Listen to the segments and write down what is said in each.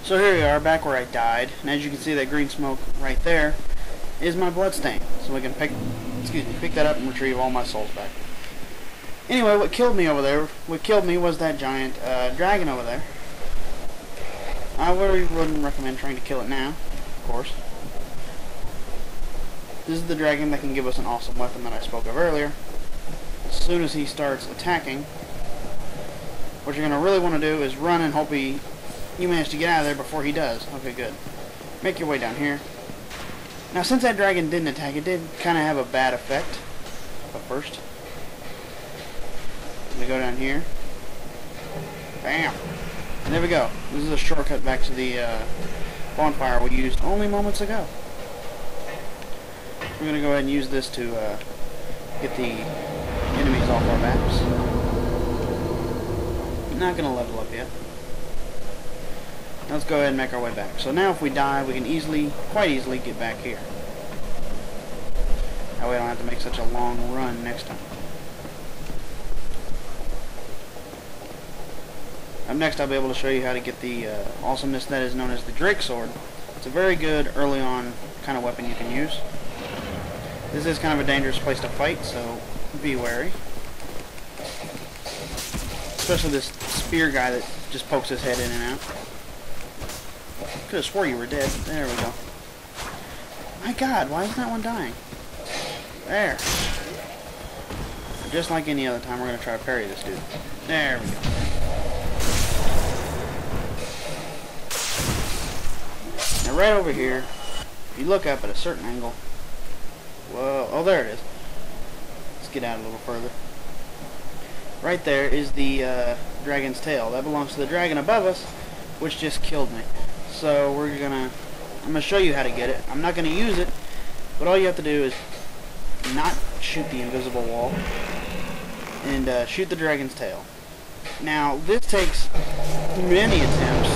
So here we are, back where I died, and as you can see, that green smoke right there is my blood stain. So we can pick that up and retrieve all my souls back. Anyway, what killed me was that giant dragon over there. I really wouldn't recommend trying to kill it now, of course. This is the dragon that can give us an awesome weapon that I spoke of earlier. As soon as he starts attacking, what you're going to really want to do is run and hope you manage to get out of there before he does. Okay, good. Make your way down here. Now, since that dragon didn't attack, it did kind of have a bad effect. But first, I'm going to go down here. Bam! And there we go. This is a shortcut back to the bonfire we used only moments ago. We're going to go ahead and use this to get the enemies off our backs. Not going to level up yet. Let's go ahead and make our way back. So now if we die, we can quite easily get back here. That way I don't have to make such a long run next time. Up next, I'll be able to show you how to get the awesomeness that is known as the Drake Sword. It's a very good early on kind of weapon you can use. This is kind of a dangerous place to fight, so be wary. Especially this spear guy that just pokes his head in and out. Could have swore you were dead. There we go. My God, why is that one dying? There. Just like any other time, we're going to try to parry this dude. There we go. Now right over here, if you look up at a certain angle, whoa, oh there it is. Let's get out a little further. Right there is the dragon's tail. That belongs to the dragon above us, which just killed me. So I'm gonna show you how to get it. I'm not gonna use it, but all you have to do is not shoot the invisible wall and shoot the dragon's tail. Now this takes many attempts,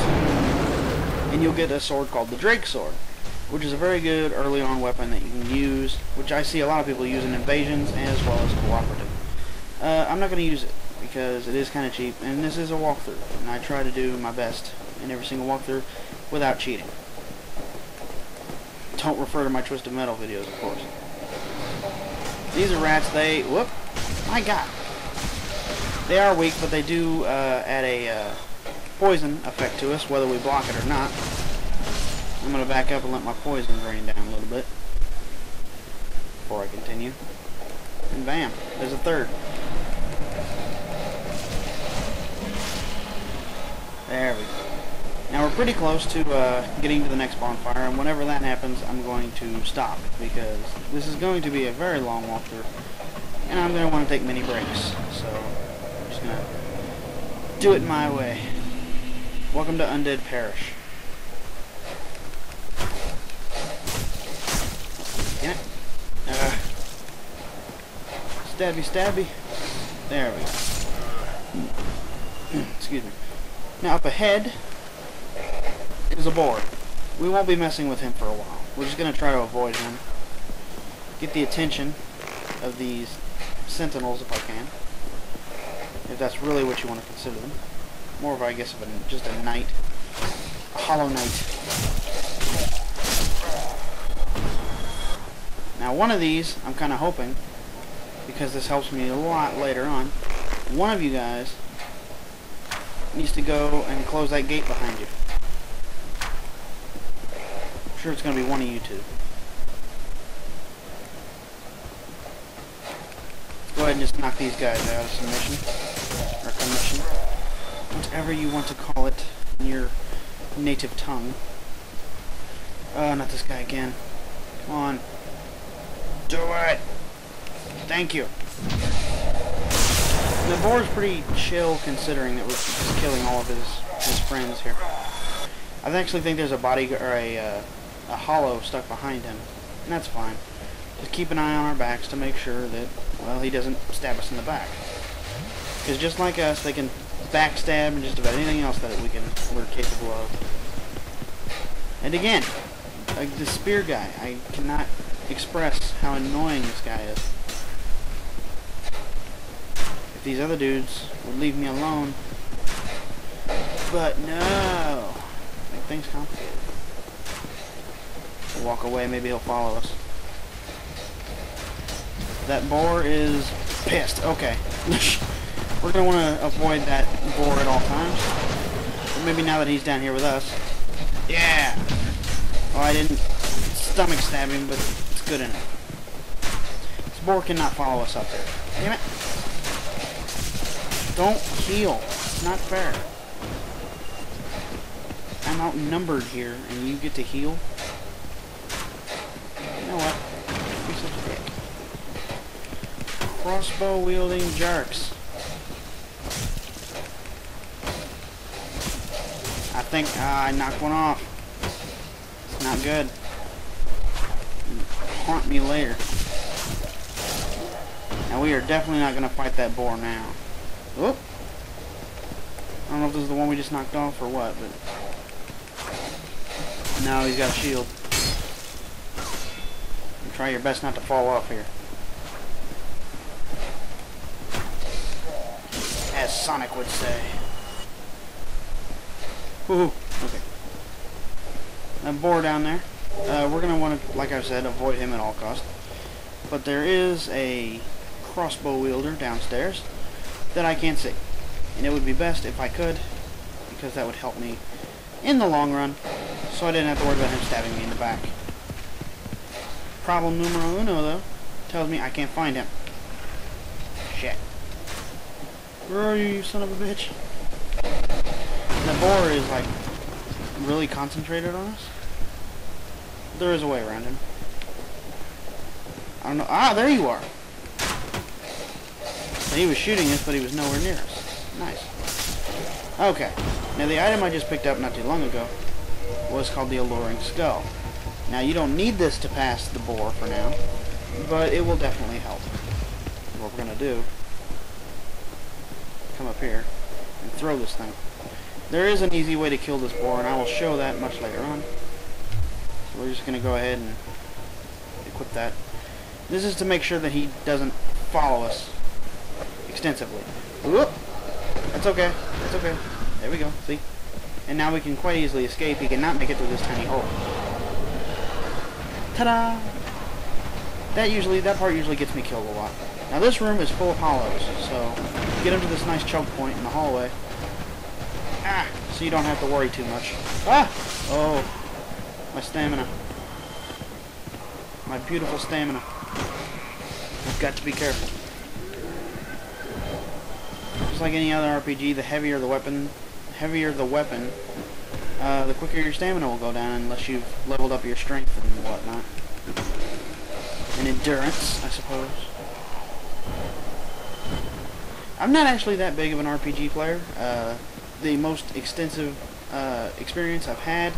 and you'll get a sword called the Drake Sword, which is a very good early on weapon that you can use, which I see a lot of people use in invasions as well as cooperative. I'm not going to use it because it is kind of cheap, and this is a walkthrough, and I try to do my best in every single walkthrough without cheating. Don't refer to my Twisted Metal videos, of course. These are rats. Whoop, my God. They are weak, but they do add a poison effect to us, whether we block it or not. I'm going to back up and let my poison drain down a little bit before I continue. And bam, there's a third. There we go. Now we're pretty close to getting to the next bonfire, and whenever that happens, I'm going to stop, because this is going to be a very long walkthrough, and I'm going to want to take many breaks. So I'm just going to do it my way. Welcome to Undead Parish. Get it? Stabby, stabby. There we go. Excuse me. Now up ahead is a boar. We won't be messing with him for a while. We're just going to try to avoid him. Get the attention of these sentinels if I can. If that's really what you want to consider them. More of, I guess, of just a knight. A hollow knight. Now one of these, I'm kind of hoping, because this helps me a lot later on, one of you guys needs to go and close that gate behind you. I'm sure it's going to be one of you two. Go ahead and just knock these guys out of submission, or commission, whatever you want to call it in your native tongue. Not this guy again. Come on. Do it! Thank you. The boar's pretty chill considering that we're just killing all of his friends here. I actually think there's a body or a hollow stuck behind him, and that's fine. Just keep an eye on our backs to make sure that, well, he doesn't stab us in the back. Because just like us, they can backstab and just about anything else that we're capable of. And again, like the spear guy, I cannot express how annoying this guy is. If these other dudes would leave me alone. But no. Like things complicated. We'll walk away, maybe he'll follow us. That boar is pissed. Okay. We're going to want to avoid that boar at all times. But maybe now that he's down here with us. Yeah! Oh, I didn't stomach stab him, but it's good enough. This boar cannot follow us up there. Damn it! Don't heal. It's not fair. I'm outnumbered here, and you get to heal? You know what? Be such a dick. Crossbow wielding jerks. I think I knocked one off. It's not good. Haunt me later. Now we are definitely not going to fight that boar now. Whoop. I don't know if this is the one we just knocked off or what, but... No, he's got a shield. Try your best not to fall off here. As Sonic would say. Woohoo! Okay. That boar down there. We're going to want to, like I said, avoid him at all costs. But there is a crossbow wielder downstairs that I can't see. And it would be best if I could, because that would help me in the long run, so I didn't have to worry about him stabbing me in the back. Problem numero uno, though, tells me I can't find him. Shit. Where are you, you son of a bitch? The boar is, like, really concentrated on us. There is a way around him. I don't know. Ah, there you are! So he was shooting us, but he was nowhere near us. Nice. Okay. Now, the item I just picked up not too long ago was called the Alluring Skull. Now, you don't need this to pass the boar for now, but it will definitely help. What we're going to do, come up here and throw this thing. There is an easy way to kill this boar, and I will show that much later on. So we're just going to go ahead and equip that. This is to make sure that he doesn't follow us extensively. Whoop! That's okay. That's okay. There we go. See? And now we can quite easily escape. He cannot make it through this tiny hole. Ta-da! That part usually gets me killed a lot. Now this room is full of hollows, so get into this nice choke point in the hallway. Ah! So you don't have to worry too much. Ah! Oh! My stamina. My beautiful stamina. I've got to be careful. Just like any other RPG, the heavier the weapon, the quicker your stamina will go down unless you've leveled up your strength and whatnot. And endurance, I suppose. I'm not actually that big of an RPG player. The most extensive experience I've had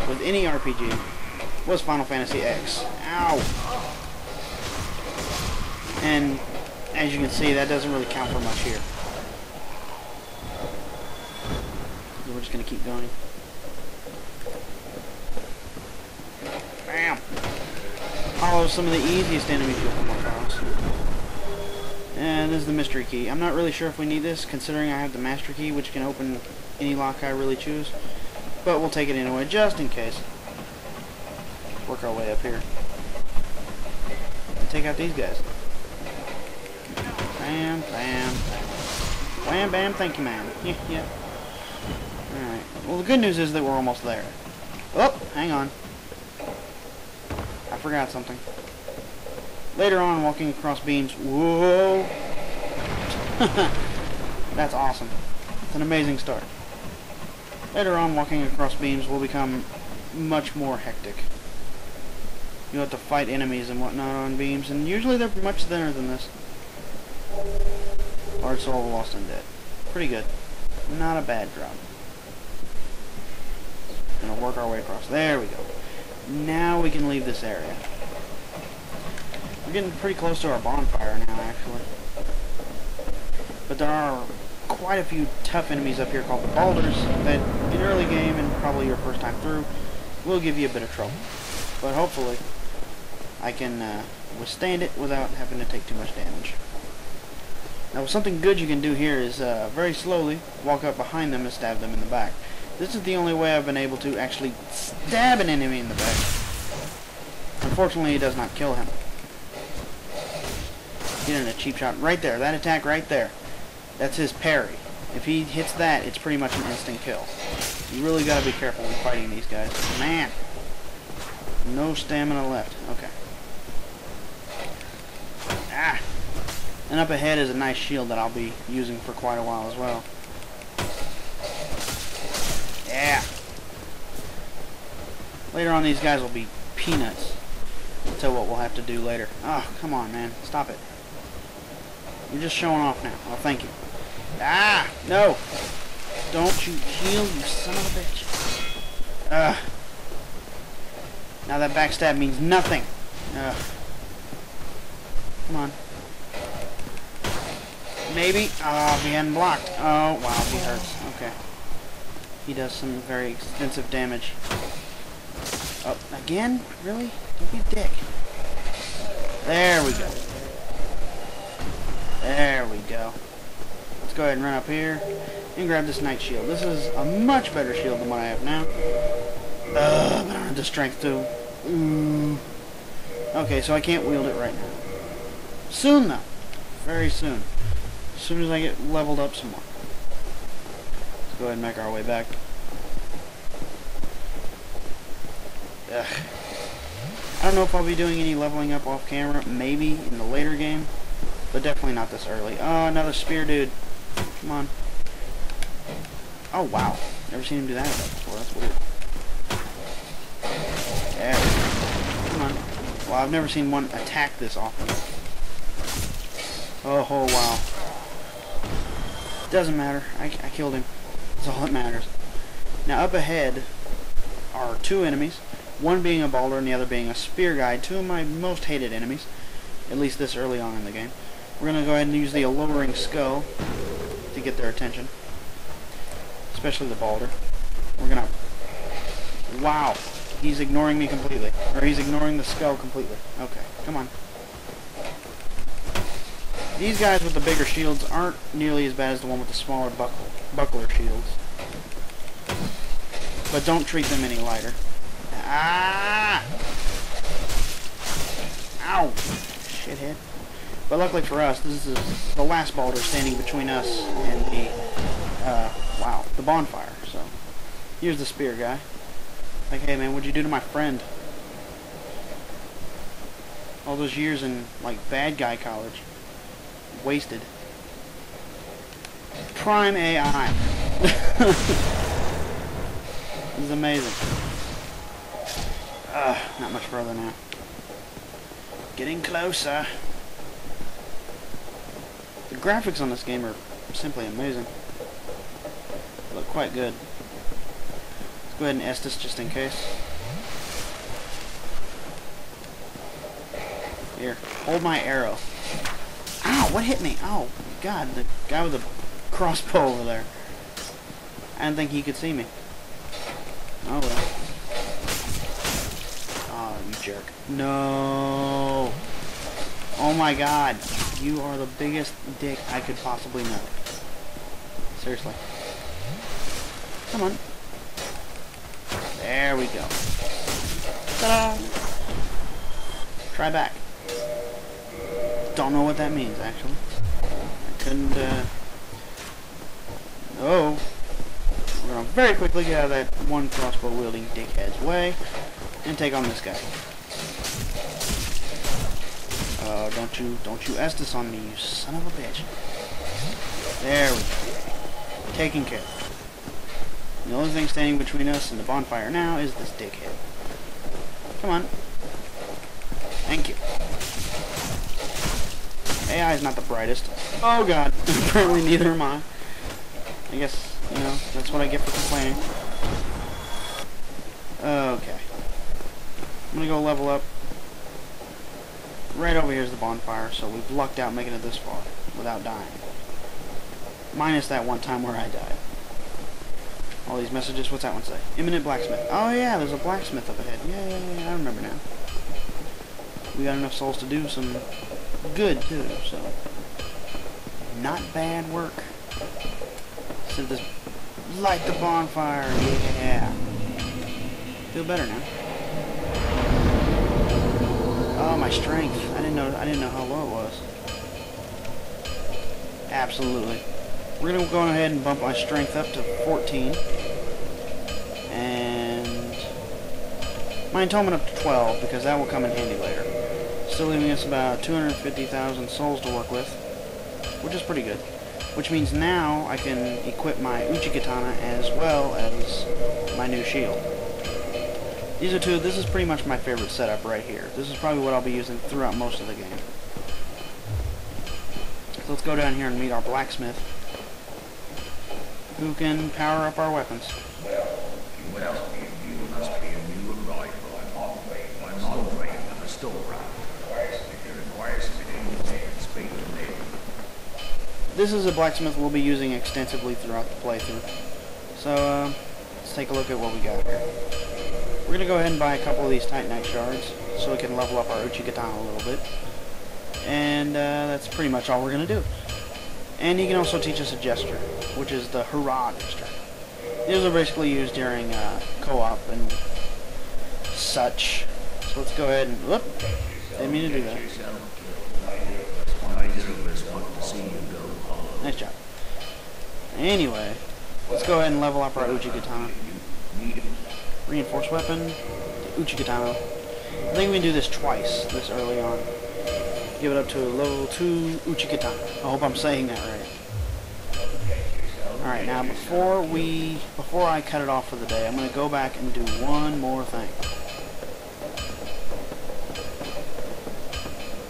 with any RPG was Final Fantasy X. Ow! And as you can see, that doesn't really count for much here. We're just going to keep going. Bam! Hollows some of the easiest enemies you'll come across. And this is the mystery key. I'm not really sure if we need this, considering I have the master key, which can open any lock I really choose. But we'll take it anyway, just in case. Work our way up here. And take out these guys. Bam, bam. Wham, bam, thank you, ma'am. Yeah, yeah. Alright. Well, the good news is that we're almost there. Oh, hang on. I forgot something. Later on, walking across beams. Whoa! That's awesome. It's an amazing start. Later on, walking across beams will become much more hectic. You'll have to fight enemies and whatnot on beams, and usually they're much thinner than this. Hard Soul of the Lost Undead. Pretty good. Not a bad drop. Gonna work our way across. There we go. Now we can leave this area. We're getting pretty close to our bonfire now, actually. But there are quite a few tough enemies up here called the Balders that, in early game and probably your first time through, will give you a bit of trouble. But hopefully, I can withstand it without having to take too much damage. Now, something good you can do here is very slowly walk up behind them and stab them in the back. This is the only way I've been able to actually stab an enemy in the back. Unfortunately, it does not kill him. Get in a cheap shot right there. That attack right there. That's his parry. If he hits that, it's pretty much an instant kill. You really gotta be careful when fighting these guys. Man! No stamina left. Okay. Ah! And up ahead is a nice shield that I'll be using for quite a while as well. Yeah! Later on, these guys will be peanuts. I'll tell you what we'll have to do later. Oh, come on, man. Stop it. You're just showing off now. Oh, thank you. Ah! No! Don't you heal, you son of a bitch. Ugh. Now that backstab means nothing. Ugh. Come on. Maybe. Oh, he hadn't blocked. Oh, wow, he hurts. Okay. He does some very extensive damage. Oh, again? Really? Don't be a dick. There we go. There we go. Let's go ahead and run up here and grab this knight shield. This is a much better shield than what I have now. But I don't have the strength to. Okay, so I can't wield it right now. Soon, though. Very soon. As soon as I get leveled up some more. Let's go ahead and make our way back. Ugh. I don't know if I'll be doing any leveling up off camera. Maybe in the later game. But definitely not this early. Oh, another spear dude. Come on. Oh, wow. Never seen him do that before. That's weird. There. Come on. Well, I've never seen one attack this often. Oh, wow. Doesn't matter. I killed him. That's all that matters. Now, up ahead are two enemies. One being a balder and the other being a spear guy. Two of my most hated enemies. At least this early on in the game. We're going to go ahead and use the alluring skull to get their attention. Especially the balder. We're going to... Wow. He's ignoring me completely. Or he's ignoring the skull completely. Okay, come on. These guys with the bigger shields aren't nearly as bad as the one with the smaller buckler shields. But don't treat them any lighter. Ah! Ow! Shithead. But luckily for us, this is the last balder standing between us and the, wow, the bonfire. So, here's the spear guy. Like, hey man, what'd you do to my friend? All those years in, like, bad guy college. Wasted. Prime AI. This is amazing. Not much further now. Getting closer. The graphics on this game are simply amazing. They look quite good. Let's go ahead and S this just in case. Here, hold my arrow. Ow, what hit me? Oh, God, the guy with the crossbow over there. I didn't think he could see me. Oh, well. Oh, you jerk. No. Oh, my God. You are the biggest dick I could possibly know. Seriously. Come on. There we go. Ta-da! Try back. Don't know what that means, actually. I couldn't, Oh. We're gonna very quickly get out of that one crossbow wielding dickhead's way and take on this guy. Don't you Estus on me, you son of a bitch. There we go. Taken care of. The only thing standing between us and the bonfire now is this dickhead. Come on. Thank you. AI is not the brightest. Oh god. Apparently neither am I. I guess, you know, that's what I get for complaining. Okay. I'm gonna go level up. Right over here is the bonfire, so we've lucked out making it this far without dying. Minus that one time where I died. All these messages, what's that one say? Imminent blacksmith. Oh yeah, there's a blacksmith up ahead. Yeah, I remember now. We got enough souls to do some good too, so not bad work. So this Light the bonfire, yeah. Feel better now. Oh, my strength. I didn't know how low it was. Absolutely. We're gonna go ahead and bump my strength up to 14. And my atonement up to 12, because that will come in handy later. Still leaving us about 250,000 souls to work with, which is pretty good. Which means now I can equip my Uchi-Katana as well as my new shield. These are two, this is pretty much my favorite setup right here. This is probably what I'll be using throughout most of the game. So let's go down here and meet our blacksmith, who can power up our weapons. Well, you must be a new arrival. I'm operating on a store run. It requires me to speak to me. This is a blacksmith we'll be using extensively throughout the playthrough. So, let's take a look at what we got here. We're going to go ahead and buy a couple of these Titanite shards, so we can level up our Uchi-Katana a little bit. And that's pretty much all we're going to do. And he can also teach us a gesture, which is the hurrah gesture. These are basically used during co-op and such. So let's go ahead and... Whoop! Didn't mean to do that. Nice job. Anyway, let's go ahead and level up our Uchi-Katana. Reinforced weapon, the Uchi-Katana. I think we can do this twice, this early on. Give it up to a level 2 Uchi-Katana. I hope I'm saying that right. Alright, now before I cut it off for the day, I'm going to go back and do one more thing.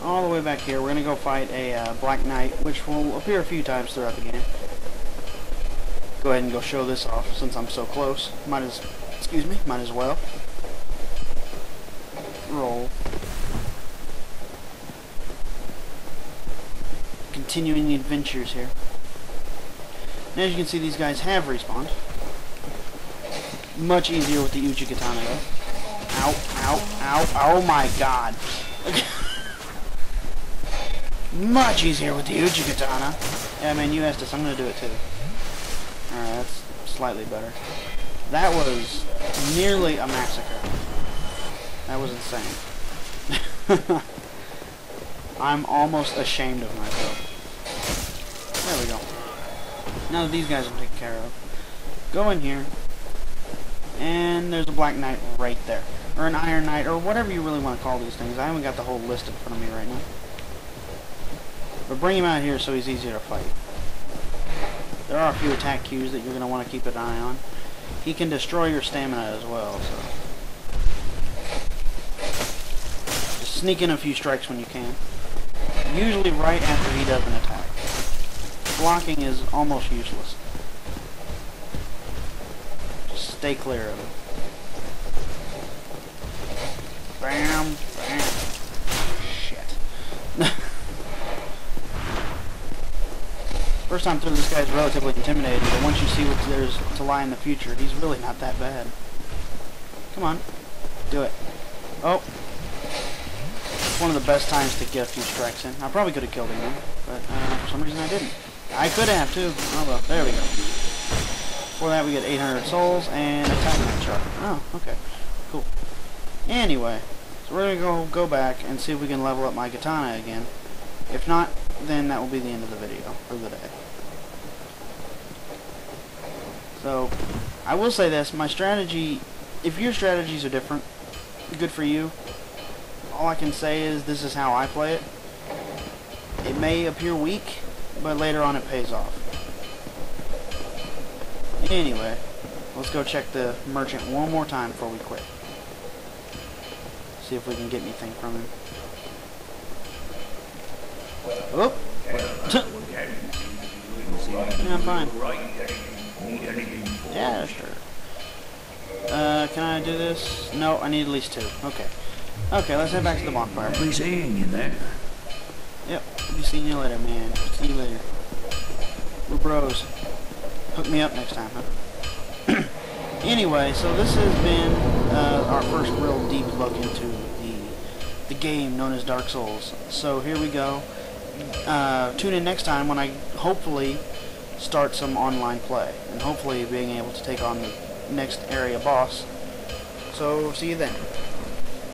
All the way back here, we're going to go fight a Black Knight, which will appear a few times throughout the game. Go ahead and go show this off since I'm so close. Might as well. Roll. Continuing the adventures here. And as you can see, these guys have respawned. Much easier with the Uchi-Katana though. Ow, ow, ow, oh my god. Much easier with the Uchi-Katana. Yeah, man, you asked us, I'm gonna do it too. Alright, that's slightly better. That was nearly a massacre. That was insane. I'm almost ashamed of myself. There we go. Now that these guys are taken care of, go in here, and there's a Black Knight right there. Or an Iron Knight, or whatever you really want to call these things. I haven't got the whole list in front of me right now. But bring him out here so he's easier to fight. There are a few attack cues that you're going to want to keep an eye on. He can destroy your stamina as well, so... just sneak in a few strikes when you can. Usually right after he does an attack. Blocking is almost useless. Just stay clear of it. Bam! Bam! Shit. First time through, this guy's relatively intimidating, but once you see what there's to lie in the future, he's really not that bad. Come on. Do it. Oh. It's one of the best times to get a few strikes in. I probably could have killed him then, but for some reason I didn't. I could have too. Oh well, there we go. For that we get 800 souls and a Titanite shard. Oh, okay. Cool. Anyway, so we're going to go back and see if we can level up my katana again. If not, then that will be the end of the video for the day. So, I will say this, my strategy, if your strategies are different, good for you. All I can say is this is how I play it. It may appear weak, but later on it pays off. Anyway, let's go check the merchant one more time before we quit. See if we can get anything from him. Oh! Yeah, I'm fine. Yeah, sure. Can I do this? No, I need at least 2. Okay. Okay, let's head back to the bonfire. I'll be seeing you there. Yep, I'll be seeing you later, man. See you later. We're bros. Hook me up next time, huh? Anyway, so this has been our first real deep look into the game known as Dark Souls. So here we go. Tune in next time when I hopefully start some online play, and hopefully being able to take on the next area boss. So, see you then.